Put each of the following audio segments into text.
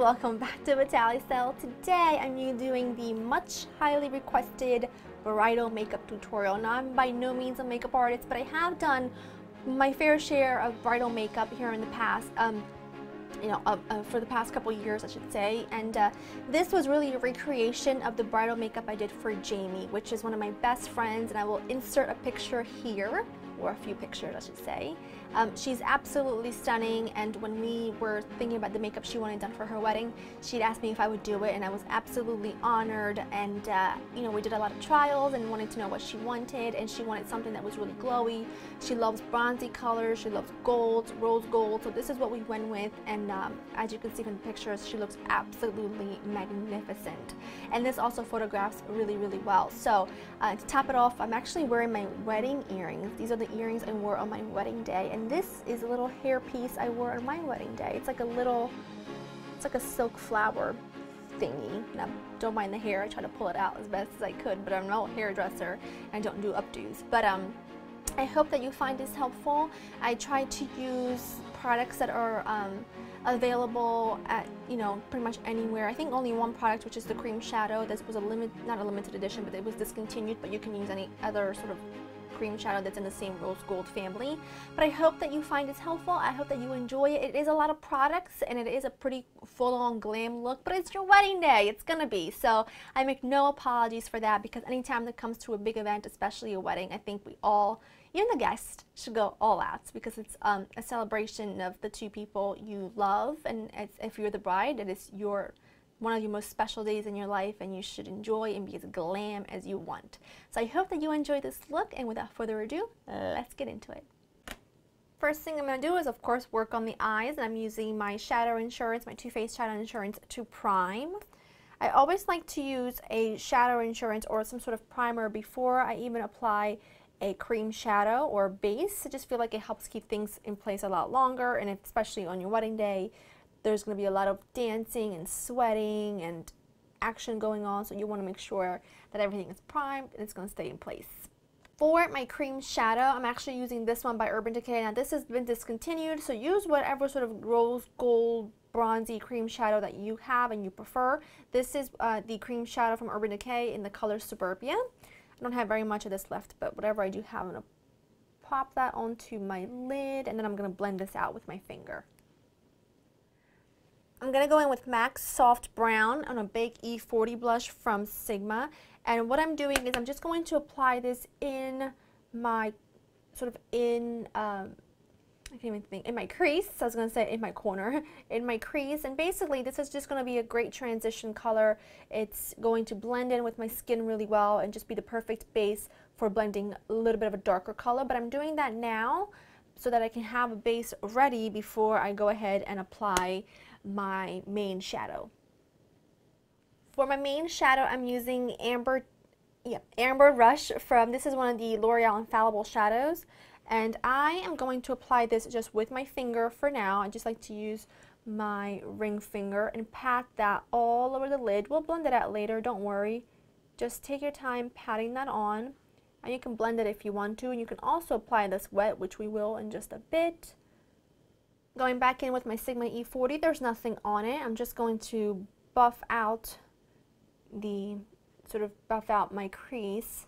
welcome back to Vitale. So today I'm doing the much highly requested bridal makeup tutorial. Now I'm by no means a makeup artist, but I have done my fair share of bridal makeup here in the past, for the past couple years I should say, and this was really a recreation of the bridal makeup I did for Jaime, which is one of my best friends, and I will insert a picture here, or a few pictures I should say. She's absolutely stunning, and when we were thinking about the makeup she wanted done for her wedding, she'd asked me if I would do it, and I was absolutely honored. And we did a lot of trials and wanted to know what she wanted, and she wanted something that was really glowy. She loves bronzy colors, she loves gold, rose gold, so this is what we went with. And as you can see from the pictures, she looks absolutely magnificent, and this also photographs really well. So to top it off, I'm actually wearing my wedding earrings. These are the earrings I wore on my wedding day, and this is a little hair piece I wore on my wedding day. It's like a silk flower thingy. Now, don't mind the hair, I try to pull it out as best as I could, but I'm no hairdresser and I don't do updos. But I hope that you find this helpful. I try to use products that are available at pretty much anywhere. I think only one product, which is the cream shadow. This was not a limited edition, but it was discontinued, but you can use any other sort of cream shadow that's in the same rose gold family. But I hope that you find this helpful. I hope that you enjoy it. It is a lot of products and it is a pretty full-on glam look, but it's your wedding day. It's gonna be. So I make no apologies for that, because anytime it comes to a big event, especially a wedding, I think we all, even the guests, should go all out, because it's a celebration of the two people you love, and if you're the bride, it is one of your most special days in your life, and you should enjoy and be as glam as you want. So I hope that you enjoy this look, and without further ado, let's get into it. First thing I'm going to do is, of course, work on the eyes, and I'm using my Shadow Insurance, my Too Faced Shadow Insurance, to prime. I always like to use a Shadow Insurance or some sort of primer before I even apply a cream shadow or base. I just feel like it helps keep things in place a lot longer, and especially on your wedding day, there's going to be a lot of dancing and sweating and action going on, so you want to make sure that everything is primed and it's going to stay in place. For my cream shadow, I'm actually using this one by Urban Decay. Now this has been discontinued, so use whatever sort of rose gold bronzy cream shadow that you have and you prefer. This is the cream shadow from Urban Decay in the color Suburbia. I don't have very much of this left, but whatever I do have, I'm going to pop that onto my lid, and then I'm going to blend this out with my finger. I'm going to go in with MAC Soft Brown on a Bake E40 blush from Sigma, and what I'm doing is I'm just going to apply this in my, in my crease. I was going to say in my corner, in my crease, and basically this is just going to be a great transition color. It's going to blend in with my skin really well and just be the perfect base for blending a little bit of a darker color, but I'm doing that now so that I can have a base ready before I go ahead and apply my main shadow. For my main shadow, I'm using Amber Rush from, this is one of the L'Oreal Infallible shadows, and I am going to apply this just with my finger for now. I just like to use my ring finger and pat that all over the lid. We'll blend it out later, don't worry. Just take your time patting that on, and you can blend it if you want to, and you can also apply this wet, which we will in just a bit. Going back in with my Sigma E40, there's nothing on it. I'm just going to buff out my crease,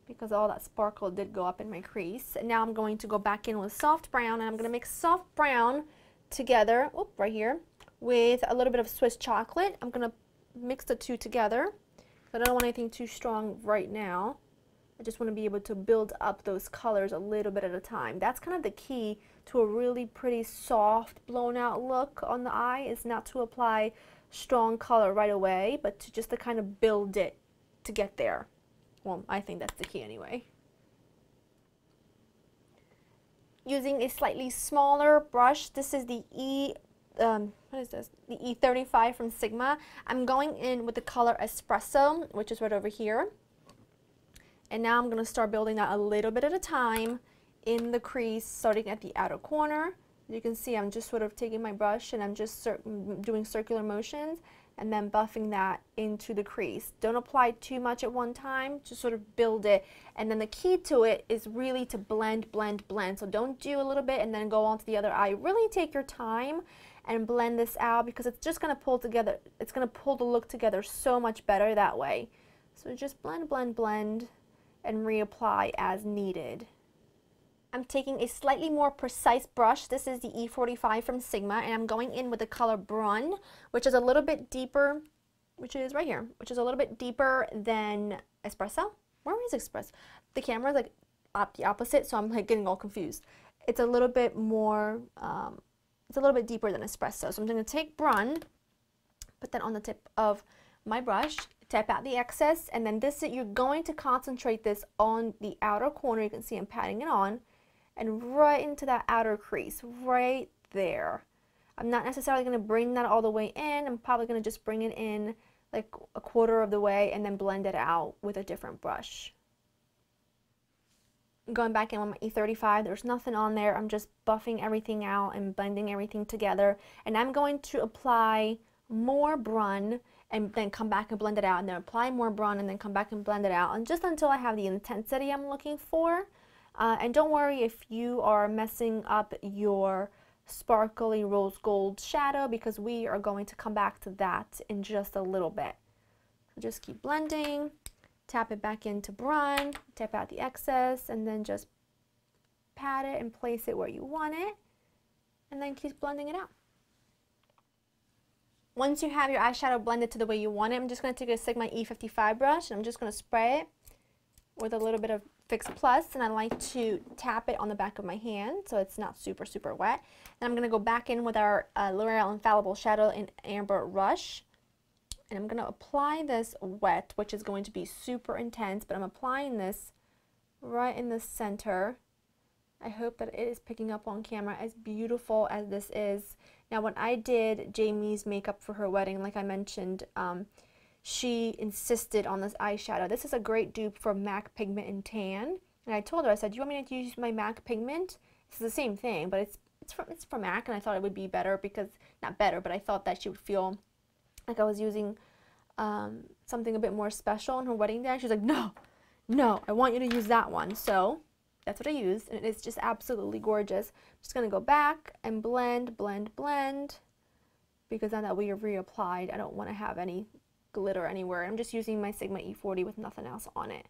because all that sparkle did go up in my crease. And now I'm going to go back in with Soft Brown, and I'm going to mix Soft Brown together, right here, with a little bit of Swiss chocolate. I'm going to mix the two together. I don't want anything too strong right now. I just want to be able to build up those colors a little bit at a time. That's kind of the key to a really pretty soft, blown out look on the eye, is not to apply strong color right away, but to kind of build it to get there. Well, I think that's the key anyway. Using a slightly smaller brush, this is the the E35 from Sigma. I'm going in with the color Espresso, which is right over here. And now I'm going to start building that a little bit at a time in the crease, starting at the outer corner. You can see I'm just sort of taking my brush and I'm just doing circular motions and then buffing that into the crease. Don't apply too much at one time, just sort of build it. And then the key to it is really to blend, blend, blend. So don't do a little bit and then go on to the other eye. Really take your time and blend this out because it's just going to pull together, it's going to pull the look together so much better that way. So just blend, blend, blend, and reapply as needed. I'm taking a slightly more precise brush. This is the E45 from Sigma, and I'm going in with the color Brun, which is a little bit deeper, which is right here, which is a little bit deeper than Espresso. Where is Espresso? The camera is like the opposite, so I'm like getting all confused. It's a little bit more, it's a little bit deeper than Espresso. So I'm going to take Brun, put that on the tip of my brush, tap out the excess, and then this, you're going to concentrate this on the outer corner. You can see I'm patting it on, and right into that outer crease, right there. I'm not necessarily going to bring that all the way in. I'm probably going to just bring it in like a quarter of the way and then blend it out with a different brush. Going back in with my E35, there's nothing on there. I'm just buffing everything out and blending everything together. And I'm going to apply more Brun and then come back and blend it out, and then apply more Brun and then come back and blend it out, and just until I have the intensity I'm looking for. And don't worry if you are messing up your sparkly rose gold shadow, because we are going to come back to that in just a little bit. So just keep blending. Tap it back into Brun, tap out the excess, and then just pat it and place it where you want it, and then keep blending it out. Once you have your eyeshadow blended to the way you want it, I'm just going to take a Sigma E55 brush, and I'm just going to spray it with a little bit of Fix Plus, and I like to tap it on the back of my hand so it's not super, super wet. Then I'm going to go back in with our L'Oreal Infallible Shadow in Amber Rush. And I'm going to apply this wet, which is going to be super intense, but I'm applying this right in the center. I hope that it is picking up on camera, as beautiful as this is. Now, when I did Jaime's makeup for her wedding, like I mentioned, she insisted on this eyeshadow. This is a great dupe for MAC Pigment and Tan. And I told her, I said, do you want me to use my MAC Pigment? It's the same thing, but it's from MAC, and I thought it would be better because, not better, but I thought that she would feel like I was using something a bit more special on her wedding day. She's like, no, I want you to use that one. So that's what I used, and it's just absolutely gorgeous. I'm just going to go back and blend, blend, blend, because now that we have reapplied, I don't want to have any glitter anywhere. I'm just using my Sigma E40 with nothing else on it.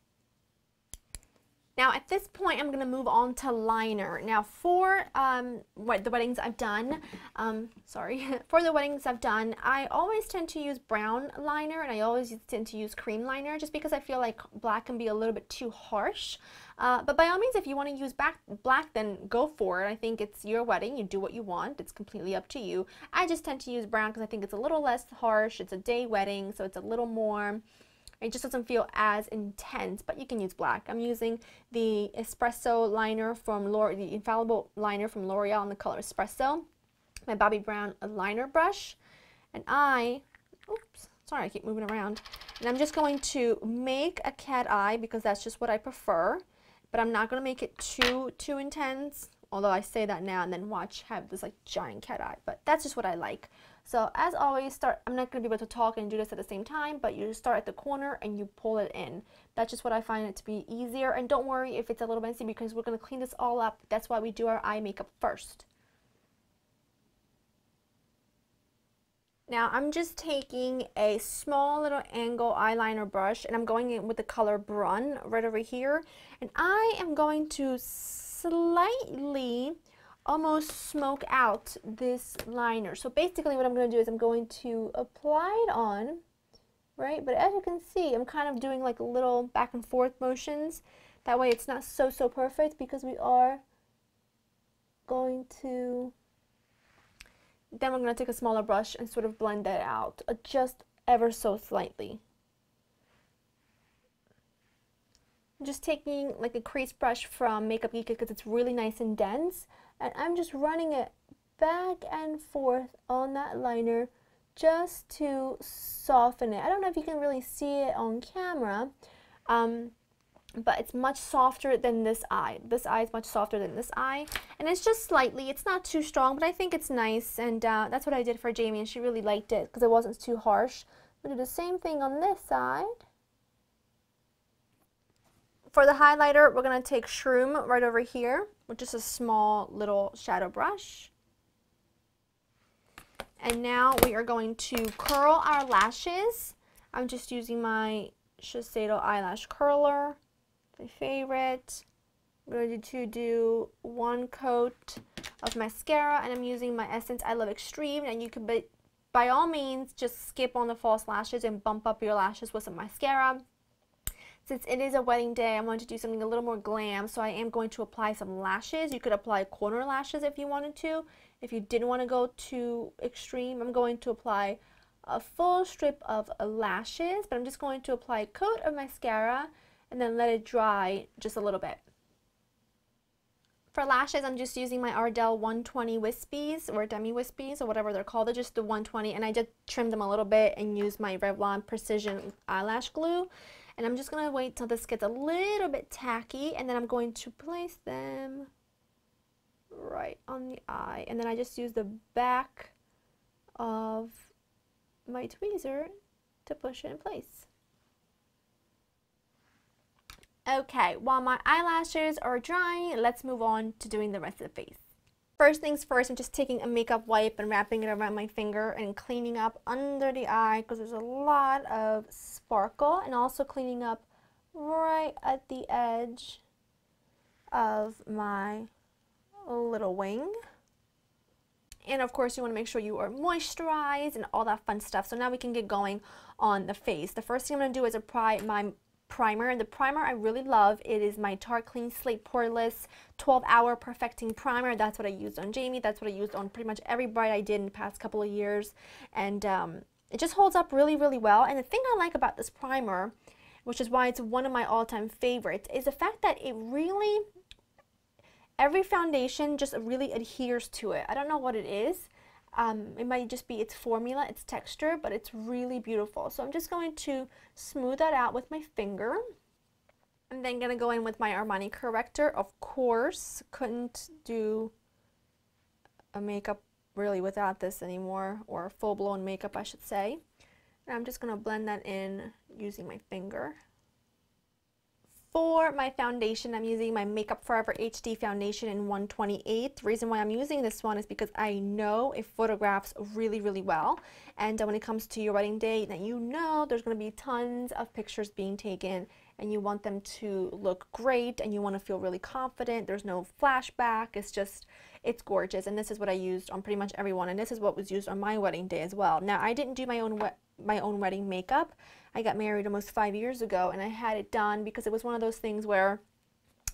Now at this point, I'm going to move on to liner. Now for the weddings I've done, for the weddings I've done, I always tend to use brown liner, and I always tend to use cream liner, just because I feel like black can be a little bit too harsh. But by all means, if you want to use black, then go for it. I think it's your wedding. You do what you want. It's completely up to you. I just tend to use brown because I think it's a little less harsh. It's a day wedding, so it's a little more... It just doesn't feel as intense, but you can use black. I'm using the Espresso liner from the Infallible liner from L'Oreal in the color Espresso, my Bobbi Brown liner brush, and I keep moving around, and I'm just going to make a cat eye because that's just what I prefer, but I'm not going to make it too intense, although I say that now and then watch have this like giant cat eye, but that's just what I like. So as always, I'm not going to be able to talk and do this at the same time, but you start at the corner and you pull it in. That's just what I find it to be easier. And don't worry if it's a little messy, because we're going to clean this all up. That's why we do our eye makeup first. Now I'm just taking a small little angle eyeliner brush, and I'm going in with the color Brun right over here. And I am going to slightly almost smoke out this liner. So basically what I'm going to do is I'm going to apply it on, right? But as you can see, I'm kind of doing like little back and forth motions. That way it's not so perfect, because we are going to, then we're going to take a smaller brush and sort of blend that out, just ever so slightly. I'm just taking like a crease brush from Makeup Geek because it's really nice and dense, and I'm just running it back and forth on that liner just to soften it. I don't know if you can really see it on camera, but it's much softer than this eye. This eye is much softer than this eye, and it's just slightly, it's not too strong, but I think it's nice, and that's what I did for Jaime, and she really liked it because it wasn't too harsh. I'm going to do the same thing on this side. For the highlighter, we're going to take Shroom right over here, which is a small little shadow brush. And now we are going to curl our lashes. I'm just using my Shiseido eyelash curler, my favorite. I'm going to do one coat of mascara, and I'm using my Essence I Love Extreme. And you could, by all means, just skip on the false lashes and bump up your lashes with some mascara. Since it is a wedding day, I wanted to do something a little more glam, so I am going to apply some lashes. You could apply corner lashes if you wanted to. If you didn't want to go too extreme, I'm going to apply a full strip of lashes, but I'm just going to apply a coat of mascara and then let it dry just a little bit. For lashes, I'm just using my Ardell 120 Wispies, or Demi Wispies, or whatever they're called. They're just the 120, and I just trimmed them a little bit and used my Revlon Precision Eyelash Glue. And I'm just going to wait till this gets a little bit tacky, and then I'm going to place them right on the eye. And then I just use the back of my tweezer to push it in place. Okay, while my eyelashes are drying, let's move on to doing the rest of the face. First things first, I'm just taking a makeup wipe and wrapping it around my finger and cleaning up under the eye because there's a lot of sparkle, and also cleaning up right at the edge of my little wing. And of course, you want to make sure you are moisturized and all that fun stuff. So now we can get going on the face. The first thing I'm going to do is apply my primer, and the primer I really love. It is my Tarte Clean Slate Poreless 12-Hour Perfecting Primer. That's what I used on Jaime. That's what I used on pretty much every bride I did in the past couple of years, and it just holds up really, really well. And the thing I like about this primer, which is why it's one of my all-time favorites, is the fact that it really, every foundation just really adheres to it. I don't know what it is. It might just be its formula, its texture, but it's really beautiful. So I'm just going to smooth that out with my finger. I'm then going to go in with my Armani corrector. Of course, couldn't do a makeup really without this anymore, or full-blown makeup I should say. And I'm just going to blend that in using my finger. For my foundation, I'm using my Makeup Forever HD foundation in 128. The reason why I'm using this one is because I know it photographs really, really well. And when it comes to your wedding day, that you know there's going to be tons of pictures being taken, and you want them to look great, and you want to feel really confident. There's no flashback. It's just, it's gorgeous. And this is what I used on pretty much everyone. And this is what was used on my wedding day as well. Now, I didn't do my own wedding makeup. I got married almost 5 years ago, and I had it done because it was one of those things where,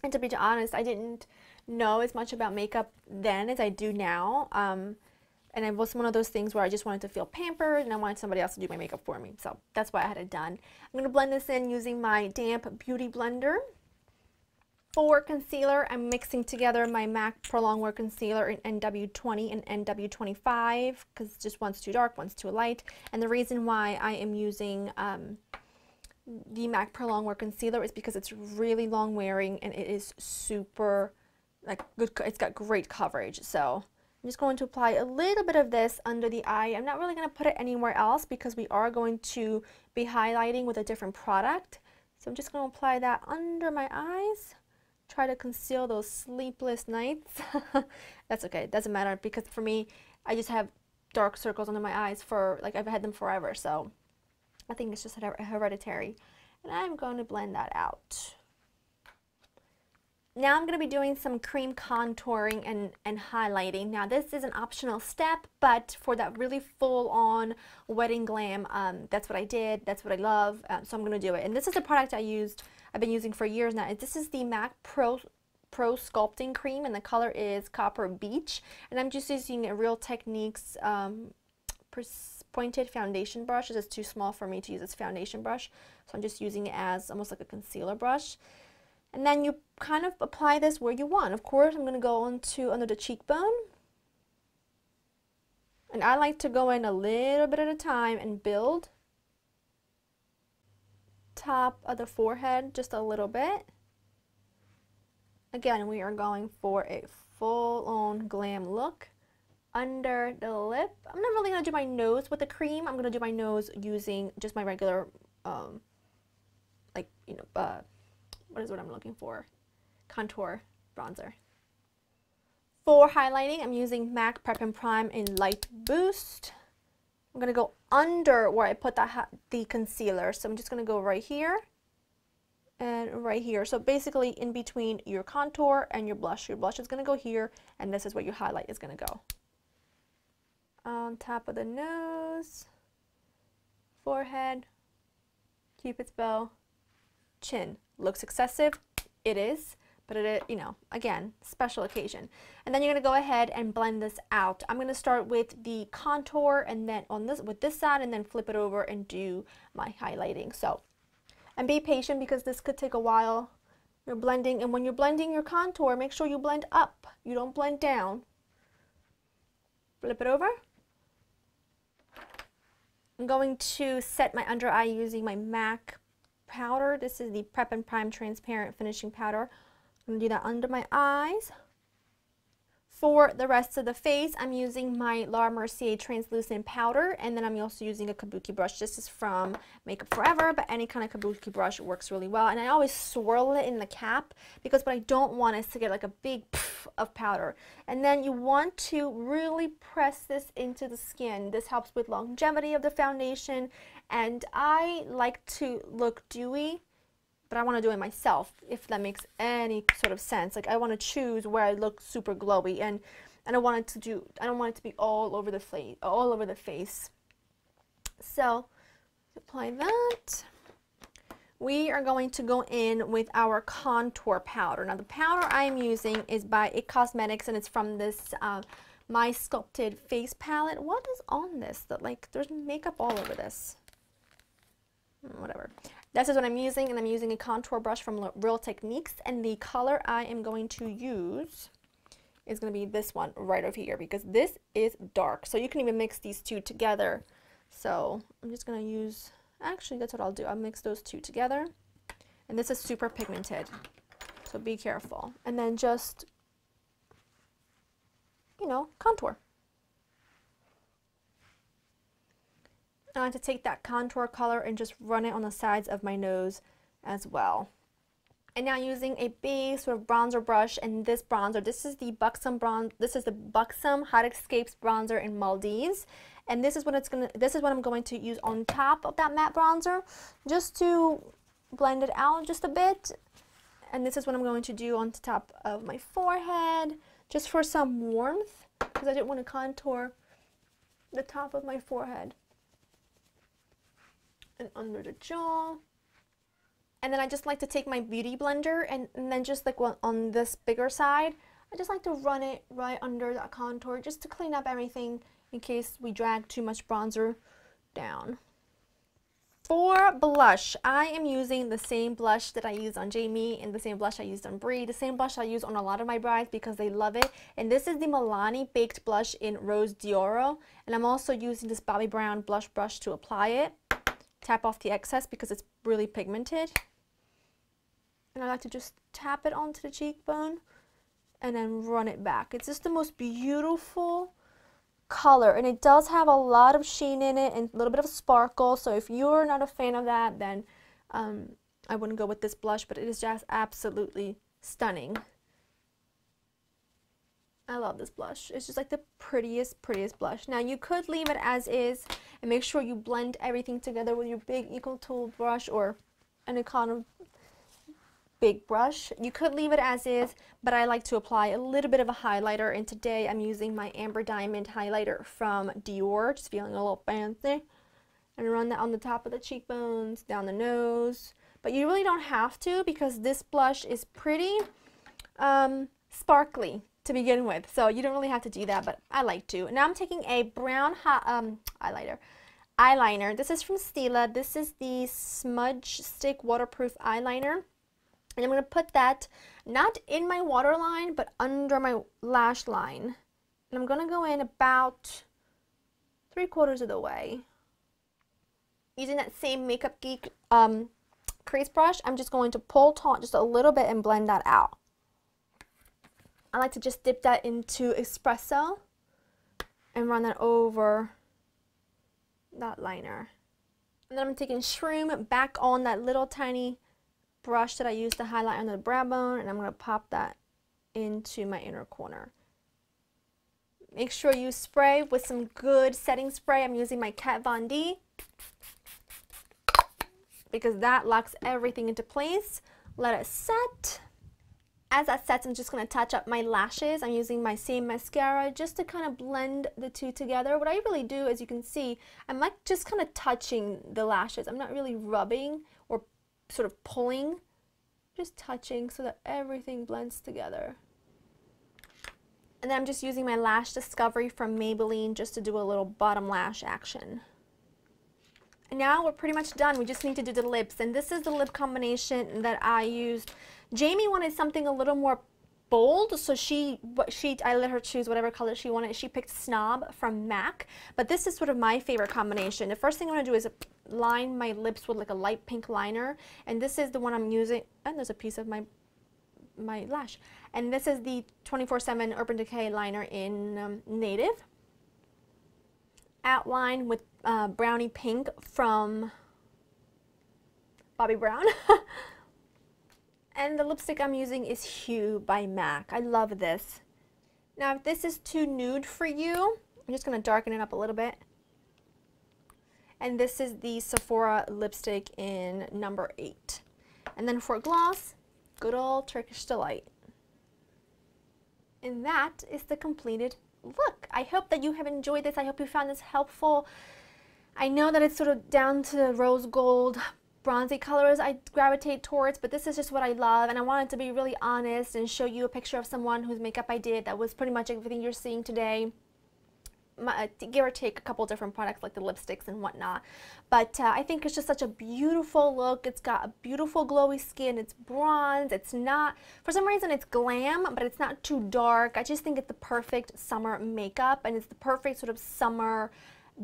and to be honest, I didn't know as much about makeup then as I do now. And it was one of those things where I just wanted to feel pampered, and I wanted somebody else to do my makeup for me. So that's why I had it done. I'm going to blend this in using my damp beauty blender. For concealer, I'm mixing together my MAC Pro Longwear Concealer in NW20 and NW25 because just one's too dark, one's too light. And the reason why I am using the MAC Pro Longwear Concealer is because it's really long wearing, and it is super, like, good. It's got great coverage. So I'm just going to apply a little bit of this under the eye. I'm not really going to put it anywhere else because we are going to be highlighting with a different product. So I'm just going to apply that under my eyes. Try to conceal those sleepless nights. That's okay, it doesn't matter, because for me, I just have dark circles under my eyes for, like, I've had them forever, so I think it's just hereditary. And I'm going to blend that out. Now I'm going to be doing some cream contouring and highlighting. Now this is an optional step, but for that really full-on wedding glam, that's what I did, that's what I love, so I'm going to do it. And this is a product I've been using for years now. This is the MAC Pro Sculpting Cream, and the color is Copper Beach. And I'm just using a Real Techniques pointed foundation brush. This is too small for me to use this foundation brush, so I'm just using it as almost like a concealer brush. And then you kind of apply this where you want. Of course, I'm going to go under the cheekbone. And I like to go in a little bit at a time and build. Top of the forehead just a little bit. Again, we are going for a full-on glam look. Under the lip, I'm not really going to do my nose with the cream. I'm going to do my nose using just my regular, like, you know, what is what I'm looking for? Contour bronzer. For highlighting, I'm using MAC Prep and Prime in Light Boost. I'm going to go under where I put the concealer. So I'm just going to go right here and right here. So basically in between your contour and your blush. Your blush is going to go here, and this is where your highlight is going to go. On top of the nose, forehead, Cupid's bow, chin. Looks excessive. It is. But it is, you know, again, special occasion. And then you're going to go ahead and blend this out. I'm going to start with the contour and then on this, with this side, and then flip it over and do my highlighting. So, and be patient because this could take a while. You're blending, and when you're blending your contour, make sure you blend up. You don't blend down. Flip it over. I'm going to set my under eye using my MAC powder. This is the Prep and Prime Transparent Finishing Powder. I'm going to do that under my eyes. For the rest of the face, I'm using my Laura Mercier translucent powder, and then I'm also using a kabuki brush. This is from Makeup Forever, but any kind of kabuki brush works really well. And I always swirl it in the cap because what I don't want is to get like a big poof of powder. And then you want to really press this into the skin. This helps with longevity of the foundation, and I like to look dewy, but I want to do it myself, if that makes any sort of sense. Like I want to choose where I look super glowy, and I don't want it to be all over the face. So apply that. We are going to go in with our contour powder. Now the powder I'm using is by IT Cosmetics, and it's from this My Sculpted Face palette. What is on this? That like there's makeup all over this. Whatever. This is what I'm using, and I'm using a contour brush from Real Techniques, and the color I am going to use is going to be this one right over here because this is dark. So you can even mix these two together. So I'm just going to use, actually that's what I'll do. I'll mix those two together, and this is super pigmented, so be careful. And then just, you know, contour. I like to take that contour color and just run it on the sides of my nose as well. And now using a big sort of bronzer brush, and this bronzer, this is the Buxom Hot Escapes bronzer in Maldives, and this is what I'm going to use on top of that matte bronzer, just to blend it out just a bit. And this is what I'm going to do on the top of my forehead, just for some warmth, because I didn't want to contour the top of my forehead. And under the jaw. And then I just like to take my beauty blender and then just like on this bigger side, I just like to run it right under that contour just to clean up everything in case we drag too much bronzer down. For blush, I am using the same blush that I used on Jaime and the same blush I used on Brie, the same blush I use on a lot of my brides because they love it. And this is the Milani Baked Blush in Rose d'Oro. And I'm also using this Bobbi Brown blush brush to apply it. Tap off the excess because it's really pigmented. And I like to just tap it onto the cheekbone and then run it back. It's just the most beautiful color, and it does have a lot of sheen in it and a little bit of sparkle. So if you're not a fan of that, then I wouldn't go with this blush, but it is just absolutely stunning. I love this blush. It's just like the prettiest blush. Now you could leave it as is and make sure you blend everything together with your big equal tool brush or any kind of big brush. You could leave it as is, but I like to apply a little bit of a highlighter, and today I'm using my Amber Diamond highlighter from Dior, just feeling a little fancy, and run that on the top of the cheekbones, down the nose. But you really don't have to because this blush is pretty sparkly to begin with, so you don't really have to do that, but I like to. Now I'm taking a brown eyeliner. This is from Stila. This is the Smudge Stick Waterproof Eyeliner, and I'm going to put that not in my waterline but under my lash line, and I'm going to go in about 3/4 of the way. Using that same Makeup Geek crease brush, I'm just going to pull taut just a little bit and blend that out. I like to just dip that into Espresso and run that over that liner. And then I'm taking Shroom back on that little tiny brush that I used to highlight under the brow bone, and I'm going to pop that into my inner corner. Make sure you spray with some good setting spray. I'm using my Kat Von D because that locks everything into place. Let it set. As that sets, I'm just going to touch up my lashes. I'm using my same mascara just to kind of blend the two together. What I really do, as you can see, I'm like just kind of touching the lashes. I'm not really rubbing or sort of pulling, just touching so that everything blends together. And then I'm just using my Lash Discovery from Maybelline just to do a little bottom lash action. And now we're pretty much done. We just need to do the lips, and this is the lip combination that I used. Jaime wanted something a little more bold, so I let her choose whatever color she wanted. She picked Snob from MAC, but this is sort of my favorite combination. The first thing I'm going to do is line my lips with like a light pink liner, and this is the one I'm using, and there's a piece of my lash. And this is the 24/7 Urban Decay liner in Native. Outline with Brownie Pink from Bobbi Brown. And the lipstick I'm using is Hue by MAC. I love this. Now if this is too nude for you, I'm just going to darken it up a little bit. And this is the Sephora lipstick in number 8. And then for gloss, good old Turkish Delight. And that is the completed look. I hope that you have enjoyed this. I hope you found this helpful. I know that it's sort of down to rose gold, bronzy colors I gravitate towards, but this is just what I love, and I wanted to be really honest and show you a picture of someone whose makeup I did that was pretty much everything you're seeing today. Give or take a couple different products like the lipsticks and whatnot, but I think it's just such a beautiful look. It's got a beautiful glowy skin, it's bronze, it's not, for some reason it's glam, but it's not too dark. I just think it's the perfect summer makeup, and it's the perfect sort of summer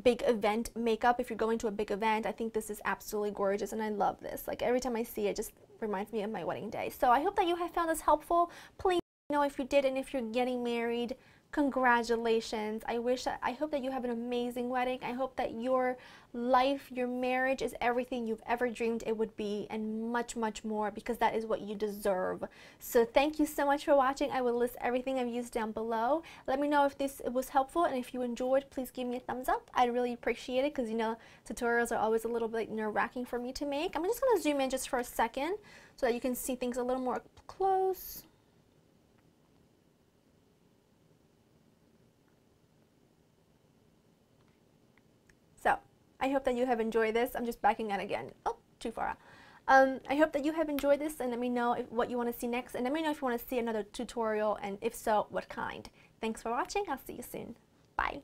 big event makeup. If you're going to a big event, I think this is absolutely gorgeous, and I love this. Like every time I see it, it just reminds me of my wedding day. So I hope that you have found this helpful. Please let me know if you did, and if you're getting married, congratulations. I hope that you have an amazing wedding. I hope that your life, your marriage is everything you've ever dreamed it would be, and much, much more, because that is what you deserve. So thank you so much for watching. I will list everything I've used down below. Let me know if this was helpful, and if you enjoyed, please give me a thumbs up. I'd really appreciate it, because you know tutorials are always a little bit nerve-wracking for me to make. I'm just going to zoom in just for a second so that you can see things a little more close. So, I hope that you have enjoyed this. I'm just backing out again. Oh, too far out. I hope that you have enjoyed this, and let me know what you want to see next, and let me know if you want to see another tutorial, and if so, what kind. Thanks for watching. I'll see you soon. Bye.